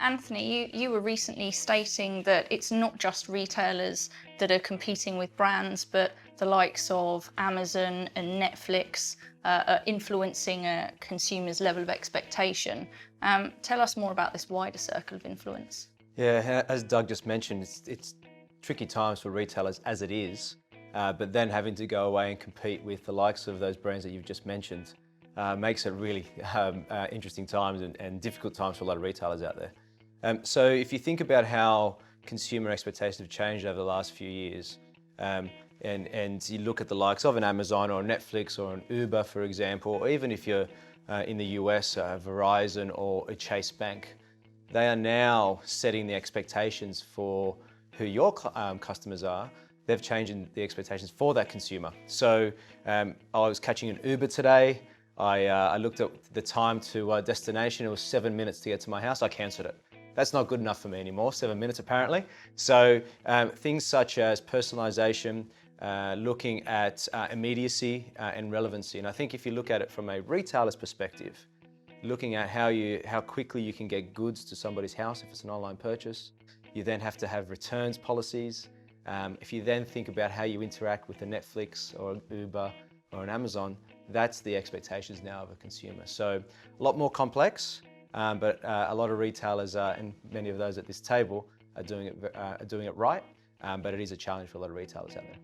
Anthony, you were recently stating that it's not just retailers that are competing with brands, but the likes of Amazon and Netflix are influencing a consumer's level of expectation. Tell us more about this wider circle of influence. Yeah, as Doug just mentioned, it's tricky times for retailers as it is, but then having to go away and compete with the likes of those brands that you've just mentioned makes it really interesting times and difficult times for a lot of retailers out there. So if you think about how consumer expectations have changed over the last few years, and you look at the likes of an Amazon or a Netflix or an Uber, for example, or even if you're in the US, Verizon or a Chase Bank, they are now setting the expectations for who your customers are. They've changed the expectations for that consumer. So I was catching an Uber today. I looked at the time to destination. It was 7 minutes to get to my house. I cancelled it. That's not good enough for me anymore, 7 minutes apparently. So things such as personalization, looking at immediacy and relevancy. And I think if you look at it from a retailer's perspective, looking at how quickly you can get goods to somebody's house if it's an online purchase, you then have to have returns policies. If you then think about how you interact with a Netflix or an Uber or an Amazon, that's the expectations now of a consumer. So a lot more complex. But a lot of retailers and many of those at this table are doing it right, but it is a challenge for a lot of retailers out there.